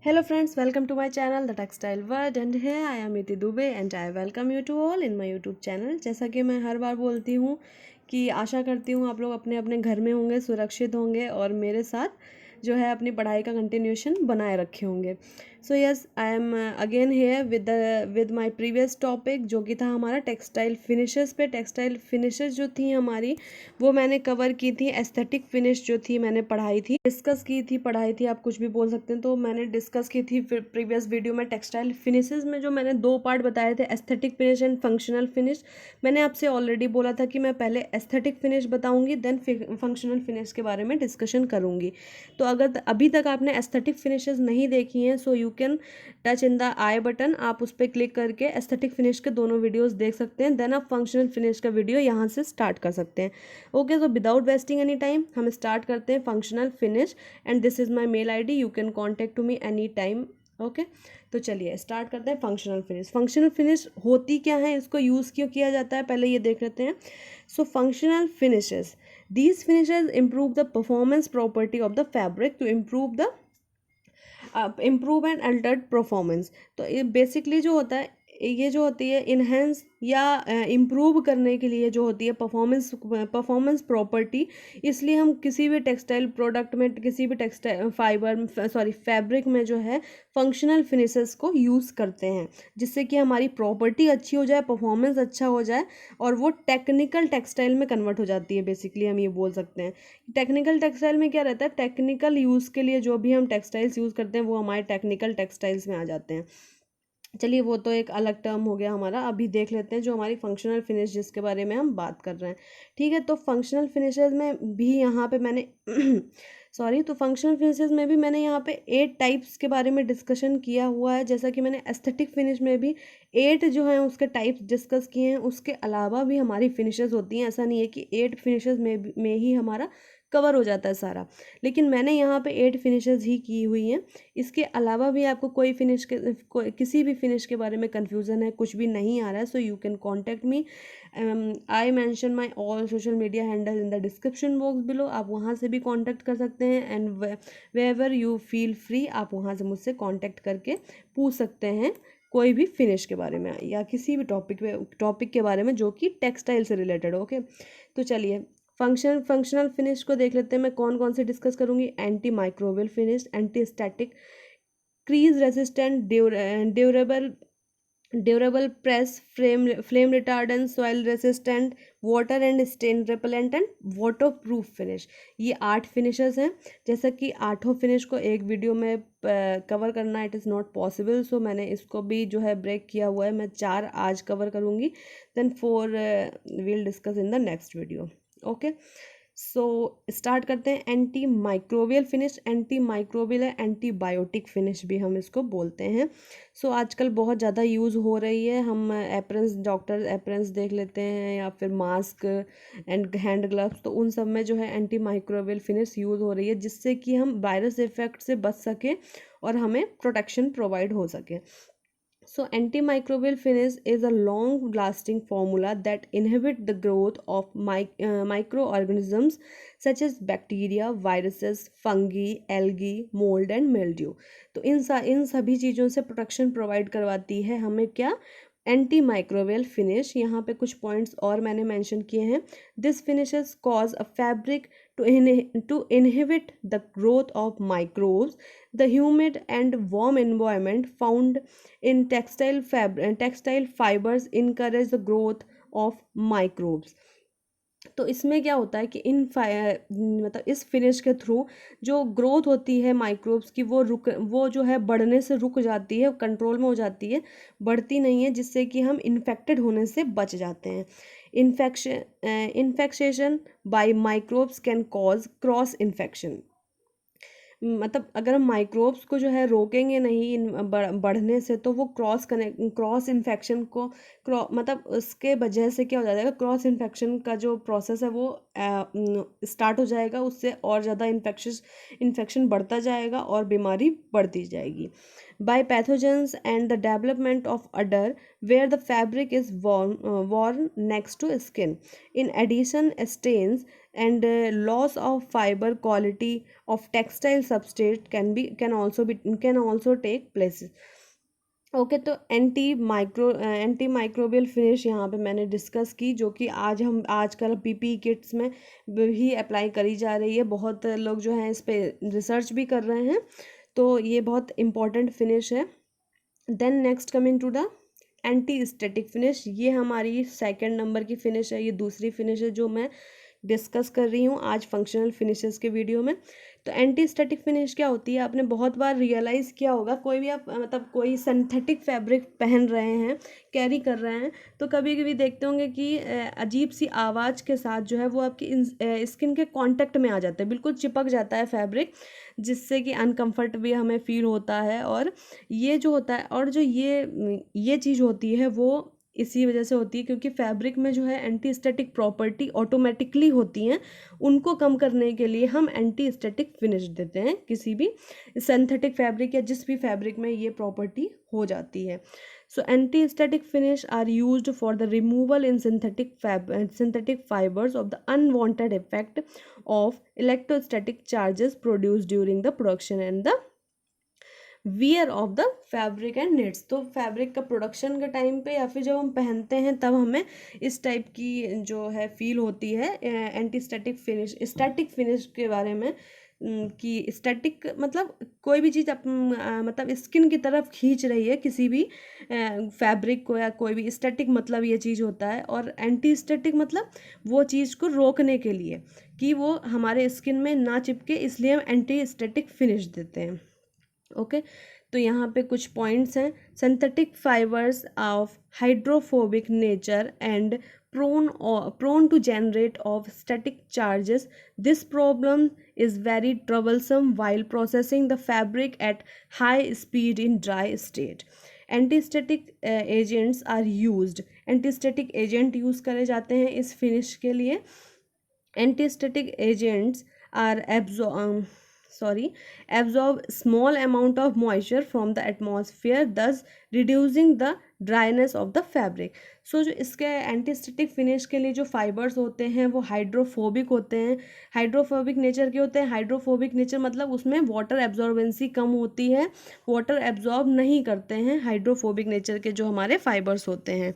Hello friends, welcome to my channel The Textile World and here I am Iti Dubey and I welcome you to all in my YouTube channel। जैसा कि मैं हर बार बोलती हूँ कि आशा करती हूँ आप लोग अपने अपने घर में होंगे, सुरक्षित होंगे और मेरे साथ जो है अपनी पढ़ाई का कंटिन्यूशन बनाए रखे होंगे। So yes, I am again here with my previous topic जो कि था हमारा टेक्सटाइल फिनिशेस पे। टेक्सटाइल फिनिशेस जो थी हमारी वो मैंने कवर की थी। एस्थेटिक फिनिश जो थी मैंने पढ़ाई थी, डिस्कस की थी, पढ़ाई थी, आप कुछ भी बोल सकते हैं। तो मैंने डिस्कस की थी प्रीवियस वीडियो में टेक्सटाइल फिनिशेस में जो मैंने दो पार्ट बताए थे, aesthetic finish and functional finish. मैंने आपसे ऑलरेडी बोला था कि मैं पहले एस्थेटिक फिनिश बताऊंगी देन फंक्शनल फिनिश के बारे में डिस्कशन करूंगी। तो अगर अभी तक आपने एस्थेटिक फिनिशेस नहीं देखी हैं सो you can touch in the I button, आप उस पर क्लिक करके एस्थेटिक फिनिश के दोनों वीडियोस देख सकते हैं। देन आप फंक्शनल फिनिश का वीडियो यहाँ से स्टार्ट कर सकते हैं। Okay, so without wasting any time हम स्टार्ट करते हैं functional finish and this is my mail I D, you can contact to me any time. Okay, तो चलिए स्टार्ट करते हैं फंक्शनल फिनिश। फंक्शनल फिनिश होती क्या है, इसको यूज़ क्यों किया जाता है, पहले ये देख लेते हैं। So functional finishes, these finishes improve the performance property of the fabric to improve and altered performance। तो ये बेसिकली जो होता है, ये जो होती है इन्हेंस या इम्प्रूव करने के लिए जो होती है परफॉर्मेंस प्रॉपर्टी। इसलिए हम किसी भी टेक्सटाइल प्रोडक्ट में, किसी भी टेक्सटाइल फैब्रिक में जो है फंक्शनल फिनिशेस को यूज़ करते हैं जिससे कि हमारी प्रॉपर्टी अच्छी हो जाए, परफॉर्मेंस अच्छा हो जाए और वो टेक्निकल टेक्सटाइल में कन्वर्ट हो जाती है। बेसिकली हम ये बोल सकते हैं टेक्निकल टेक्सटाइल में क्या रहता है, टेक्निकल यूज़ के लिए जो भी हम टेक्सटाइल्स यूज़ करते हैं वो हमारे टेक्निकल टेक्सटाइल्स में आ जाते हैं। चलिए वो तो एक अलग टर्म हो गया हमारा। अभी देख लेते हैं जो हमारी फंक्शनल फिनिश जिसके बारे में हम बात कर रहे हैं। ठीक है, तो फंक्शनल फिनिशेस में भी यहाँ पे मैंने सॉरी, तो फंक्शनल फिनिशेस में भी मैंने यहाँ पे 8 टाइप्स के बारे में डिस्कशन किया हुआ है। जैसा कि मैंने एस्थेटिक फिनिश में भी 8 जो हैं उसके टाइप्स डिस्कस किए हैं। उसके अलावा भी हमारी फिनिशेस होती हैं, ऐसा नहीं है कि 8 फिनिशेस में ही हमारा कवर हो जाता है सारा, लेकिन मैंने यहाँ पे 8 फिनिशेस ही की हुई हैं। इसके अलावा भी आपको किसी भी फिनिश के बारे में कन्फ्यूज़न है, कुछ भी नहीं आ रहा है, so you can contact me. I mention my all social media handle in the description box below, आप वहाँ से भी कॉन्टैक्ट कर सकते हैं and whenever you feel free, आप वहाँ से मुझसे कॉन्टैक्ट करके पूछ सकते हैं कोई भी फिनिश के बारे में या किसी भी टॉपिक के बारे में जो कि टेक्सटाइल से रिलेटेड हो। ओके, तो चलिए फंक्शनल फिनिश को देख लेते हैं। मैं कौन कौन से डिस्कस करूँगी, anti microbial finish, anti static, crease resistant, durable press, flame retardant, soil resistant, water and stain repellent and water proof finish. ये 8 फिनिशेस हैं। जैसा कि 8 फिनिश को एक वीडियो में कवर करना इट इज़ नॉट पॉसिबल, सो मैंने इसको भी जो है ब्रेक किया हुआ है। मैं 4 आज कवर करूँगी, then 4 we'll discuss in the next video. Okay, so start करते हैं। Anti microbial finish, anti microbial है, एंटीबायोटिक फिनिश भी हम इसको बोलते हैं। सो आजकल बहुत ज़्यादा यूज़ हो रही है। हम एप्रन्स, डॉक्टर एप्रन्स देख लेते हैं या फिर मास्क एंड हैंड ग्लव्स, तो उन सब में जो है एंटी माइक्रोबियल फिनिश यूज़ हो रही है जिससे कि हम वायरस इफेक्ट से बच सकें और हमें प्रोटेक्शन प्रोवाइड हो सके। So antimicrobial finish is a long-lasting formula that inhibit the growth of microorganisms such as bacteria, viruses, fungi, algae, mold and mildew। तो इन सभी चीज़ों से प्रोटेक्शन प्रोवाइड करवाती है हमें क्या, एंटी माइक्रोवेल फिनिश। यहाँ पे कुछ पॉइंट्स और मैंने मेंशन किए हैं। This finishes cause a fabric to inhibit the growth of microbes। The humid and warm environment found in textile fibers encourage the growth of microbes। तो इसमें क्या होता है कि मतलब इस फिनिश के थ्रू जो ग्रोथ होती है माइक्रोब्स की वो जो है बढ़ने से रुक जाती है, कंट्रोल में हो जाती है, बढ़ती नहीं है, जिससे कि हम इन्फेक्टेड होने से बच जाते हैं। Infection by microbes can cause cross infection. मतलब अगर हम माइक्रोब्स को जो है रोकेंगे नहीं बढ़ने से तो वो क्रॉस इन्फेक्शन को मतलब उसके वजह से क्या हो जाएगा, क्रॉस इन्फेक्शन का जो प्रोसेस है वो स्टार्ट हो जाएगा। उससे और ज़्यादा इन्फेक्शन बढ़ता जाएगा और बीमारी बढ़ती जाएगी। By pathogens and the development of odour where the fabric is worn next to skin। In addition, stains and loss of fiber quality of textile substrate can also take place. Okay, तो anti microbial finish यहाँ पे मैंने discuss की, जो कि हम आजकल PP kits में भी अप्लाई करी जा रही है। बहुत लोग जो हैं इस पे रिसर्च भी कर रहे हैं, तो ये बहुत इंपॉर्टेंट फिनिश है। Then next coming to the anti static finish, ये हमारी सेकंड नंबर की फिनिश है, ये दूसरी फिनिश है जो मैं डिस्कस कर रही हूँ आज फंक्शनल फिनिशेस के वीडियो में। तो एंटी स्टैटिक फिनिश क्या होती है, आपने बहुत बार रियलाइज़ किया होगा, कोई भी आप मतलब कोई सिंथेटिक फैब्रिक पहन रहे हैं, कैरी कर रहे हैं, तो कभी कभी देखते होंगे कि अजीब सी आवाज़ के साथ जो है वो आपकी स्किन के कांटेक्ट में आ जाता है, बिल्कुल चिपक जाता है फैब्रिक, जिससे कि अनकम्फर्ट भी हमें फील होता है। और ये जो होता है, और जो ये चीज़ होती है वो इसी वजह से होती है क्योंकि फैब्रिक में जो है एंटी स्टैटिक प्रॉपर्टी ऑटोमेटिकली होती हैं। उनको कम करने के लिए हम एंटी स्टैटिक फिनिश देते हैं, किसी भी सिंथेटिक फैब्रिक या जिस भी फैब्रिक में ये प्रॉपर्टी हो जाती है। So anti static finish are used for the removal in synthetic fibres of the unwanted effect of electrostatic charges produce during the production and the wear of the fabric and knits. तो fabric का production के time पे या फिर जब हम पहनते हैं तब हमें इस टाइप की जो है फील होती है। एंटी स्टैटिक फिनिश के बारे में कि स्टैटिक मतलब कोई भी चीज़ मतलब स्किन की तरफ खींच रही है किसी भी फैब्रिक को, या कोई भी स्टैटिक मतलब ये चीज़ होता है। और एंटी स्टैटिक मतलब वो चीज़ को रोकने के लिए कि वो हमारे स्किन में ना चिपके, इसलिए हम एंटी स्टैटिक फिनिश देते हैं। ओके, तो यहाँ पे कुछ पॉइंट्स हैं। Synthetic fibres of hydrophobic nature and prone to generate of static charges. This problem is very troublesome while processing the fabric at high speed in dry state. Anti-static agents are used. Anti-static agent use करे जाते हैं इस finish के लिए। Anti-static agents are absorb small amount of moisture from the atmosphere, thus reducing the dryness of the fabric. So जो इसके antistatic finish के लिए जो फाइबर्स होते हैं वो हाइड्रोफोबिक होते हैं। हाइड्रोफोबिक नेचर के होते हैं। हाइड्रोफोबिक नेचर मतलब उसमें वाटर एब्जॉर्बेंसी कम होती है, वाटर एब्जॉर्ब नहीं करते हैं हाइड्रोफोबिक नेचर के जो हमारे फाइबर्स होते हैं।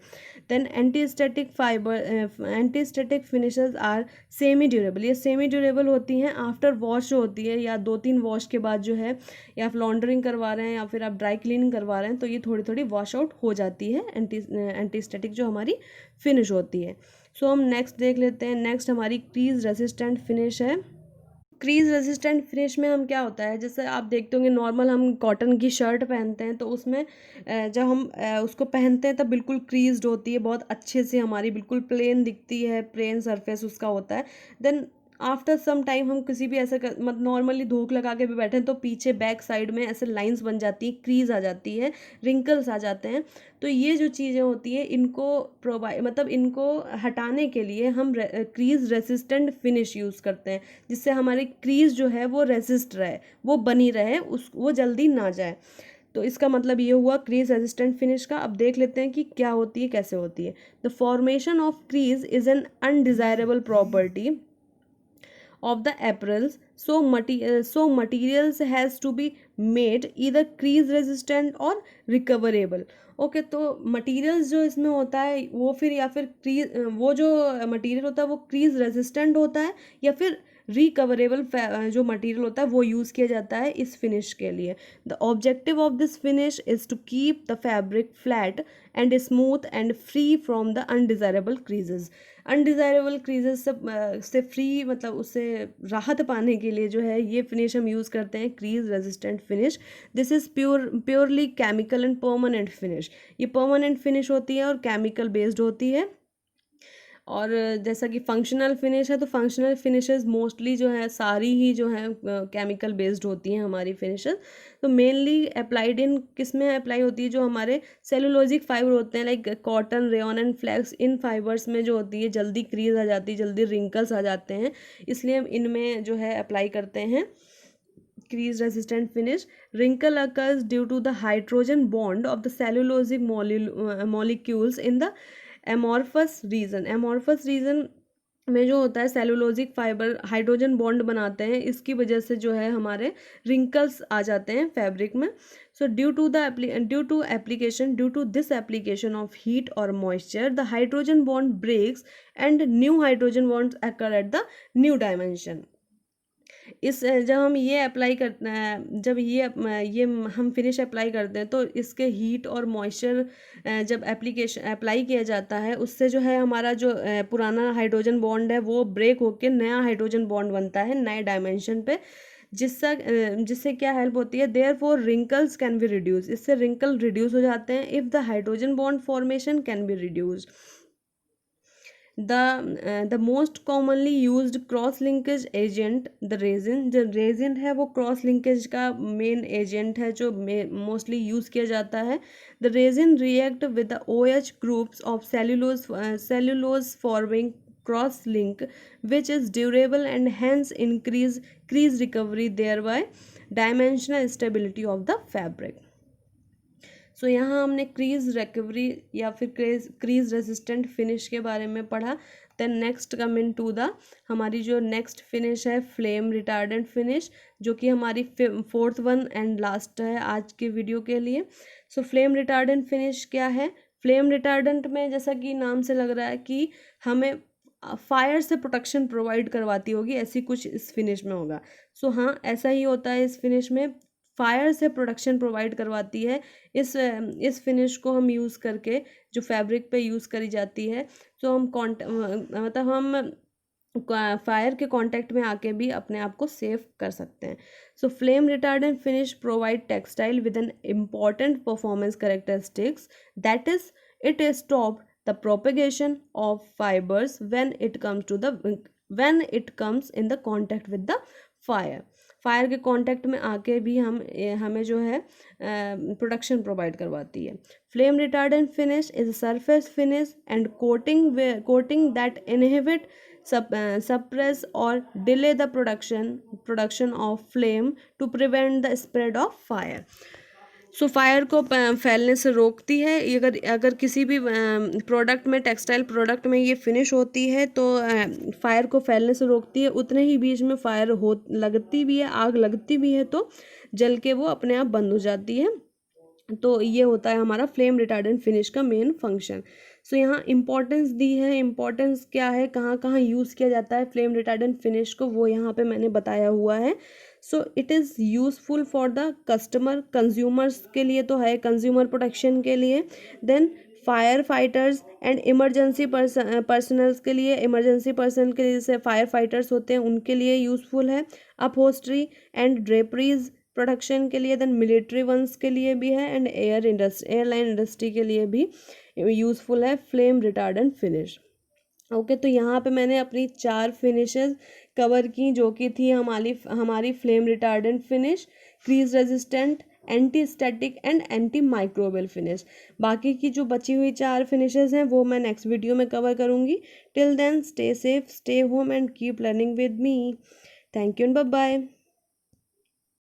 Then antistatic finishes are semi durable. ये सेमी ड्यूरेबल होती हैं, आफ्टर वॉश जो होती है या 2-3 वॉश के बाद जो है, या आप लॉन्ड्रिंग करवा रहे हैं या फिर आप ड्राई क्लीनिंग करवा रहे हैं, तो ये थोड़ी थोड़ी वॉश आउट हो जाती है एंटीस्टैटिक जो हमारी फिनिश होती है। सो हम नेक्स्ट देख लेते हैं। नेक्स्ट हमारी क्रीज रेसिस्टेंट फिनिश है। क्रीज रेजिस्टेंट फिनिश में हम क्या होता है, जैसे आप देखते होंगे नॉर्मल हम कॉटन की शर्ट पहनते हैं तो उसमें जब हम उसको पहनते हैं तब बिल्कुल क्रीज्ड होती है, बहुत अच्छे से हमारी बिल्कुल प्लेन दिखती है, प्लेन सरफेस उसका होता है। देन आफ्टर सम टाइम हम किसी भी ऐसे मतलब नॉर्मली धूप लगा के भी बैठे तो पीछे बैक साइड में ऐसे लाइंस बन जाती हैं, क्रीज आ जाती है, रिंकल्स आ जाते हैं। तो ये जो चीज़ें होती है इनको मतलब इनको हटाने के लिए हम क्रीज रेसिस्टेंट फिनिश यूज़ करते हैं, जिससे हमारी क्रीज जो है वो रेसिस्ट रहे, वो बनी रहे, वो जल्दी ना जाए। तो इसका मतलब ये हुआ क्रीज रेजिस्टेंट फिनिश का। अब देख लेते हैं कि क्या होती है, कैसे होती है। The formation of crease is an undesirable property of the apparels, so materials has to be made either crease resistant or recoverable. Okay, तो मटेरियल्स जो इसमें होता है वो फिर या फिर वो जो मटेरियल होता है वो क्रीज रेजिस्टेंट होता है या फिर रिकवरेबल जो मटेरियल होता है वो यूज़ किया जाता है इस फिनिश के लिए। The objective of this finish is to keep the fabric flat and smooth and free from the undesirable creases. Undesirable creases से फ्री मतलब उससे राहत पाने के लिए जो है ये फिनिश हम यूज़ करते हैं, crease resistant finish. This is purely chemical and permanent finish. ये परमानेंट फिनिश होती है और केमिकल बेस्ड होती है। और जैसा कि फंक्शनल फिनिश है, तो फंक्शनल फिनिशेस मोस्टली जो है सारी ही जो है केमिकल बेस्ड होती हैं हमारी फिनिशेस। तो मेनली अप्लाइड इन किस में अप्लाई होती है, जो हमारे सेलुलोजिक फाइबर होते हैं like cotton, rayon and flax, इन फाइबर्स में जो होती है जल्दी क्रीज आ जाती है, जल्दी रिंकल्स आ जाते हैं, इसलिए हम इनमें जो है अप्लाई करते हैं crease resistant finish. Wrinkle occurs due to the hydrogen bond of the cellulosic molecules in the amorphous region. Amorphous region में जो होता है सेलुलोजिक फाइबर हाइड्रोजन बॉन्ड बनाते हैं, इसकी वजह से जो है हमारे रिंकल्स आ जाते हैं फैब्रिक में। So due to this application of heat और moisture the hydrogen bond breaks and new hydrogen bonds occur at the new dimension. इस जब हम ये अप्लाई करते हैं, जब ये हम फिनिश अप्लाई करते हैं, तो इसके हीट और मॉइस्चर जब अप्लाई किया जाता है, उससे जो है हमारा जो पुराना हाइड्रोजन बॉन्ड है वो ब्रेक होकर नया हाइड्रोजन बॉन्ड बनता है नए डायमेंशन पे, जिससे क्या हेल्प होती है, therefore wrinkles can be reduce, इससे रिंकल रिड्यूस हो जाते हैं if the hydrogen bond formation can be reduce. The most commonly used cross linkage agent the resin, जो रेजिन है वो क्रॉस लिंकेज का मेन एजेंट है जो मोस्टली यूज़ किया जाता है। The resin react with the OH groups of cellulose forming cross link which is durable and hence increase recovery thereby dimensional stability of the fabric। सो यहाँ हमने crease recovery या फिर crease resistant finish के बारे में पढ़ा। Then next come into the हमारी जो नेक्स्ट फिनिश है फ्लेम रिटार्डेंट फिनिश, जो कि हमारी फोर्थ वन एंड लास्ट है आज के वीडियो के लिए। सो फ्लेम रिटार्डेंट फिनिश क्या है? फ्लेम रिटार्डेंट में जैसा कि नाम से लग रहा है कि हमें फायर से प्रोटेक्शन प्रोवाइड करवाती होगी, ऐसी कुछ इस फिनिश में होगा। सो हाँ, ऐसा ही होता है इस फिनिश में, फायर से प्रोटेक्शन प्रोवाइड करवाती है। इस फिनिश को हम यूज़ करके जो फैब्रिक पे यूज़ करी जाती है, तो हम हम फायर के कांटेक्ट में आके भी अपने आप को सेफ कर सकते हैं। So flame retardant finish provide textile with an important performance characteristics, that is it stop the propagation of fibres when it comes in the contact with the fire। Fire के कांटेक्ट में आके भी हमें जो है प्रोटेक्शन प्रोवाइड करवाती है। Flame retardant finish is surface finish and coating that inhibit suppress or delay the production of flame to prevent the spread of fire। So fire को फैलने से रोकती है। अगर किसी भी प्रोडक्ट में, टेक्सटाइल प्रोडक्ट में ये फिनिश होती है तो फायर को फैलने से रोकती है। उतने ही बीच में फायर लगती भी है, आग लगती भी है तो जल के वो अपने आप बंद हो जाती है। तो ये होता है हमारा फ्लेम रिटार्डेंट फिनिश का मेन फंक्शन। सो यहाँ इंपॉर्टेंस दी है, इंपॉर्टेंस क्या है, कहाँ कहाँ यूज़ किया जाता है फ्लेम रिटार्डेंट फिनिश को, वो यहाँ पे मैंने बताया हुआ है। So it is useful for the consumers के लिए तो है, कंज्यूमर प्रोटेक्शन के लिए। Then fire fighters and emergency personnels के लिए, इमरजेंसी पर्सन के लिए जैसे फायर फाइटर्स होते हैं उनके लिए यूज़फुल है। अपहोस्ट्री एंड ड्रेपरीज प्रोडक्शन के लिए, देन मिलिट्री वंस के लिए भी है, एंड एयरलाइन इंडस्ट्री के लिए भी यूज़फुल है फ्लेम रिटार्डेंट फिनिश। ओके, तो यहाँ पे मैंने अपनी 4 फिनिशेस कवर की, जो कि थी हमारी flame retardant finish, crease resistant, anti static and anti microbial finish. बाकी की जो बची हुई 4 फिनिशेस हैं वो मैं नेक्स्ट वीडियो में कवर करूँगी। Till then stay safe, stay home and keep learning with me. Thank you and bye bye.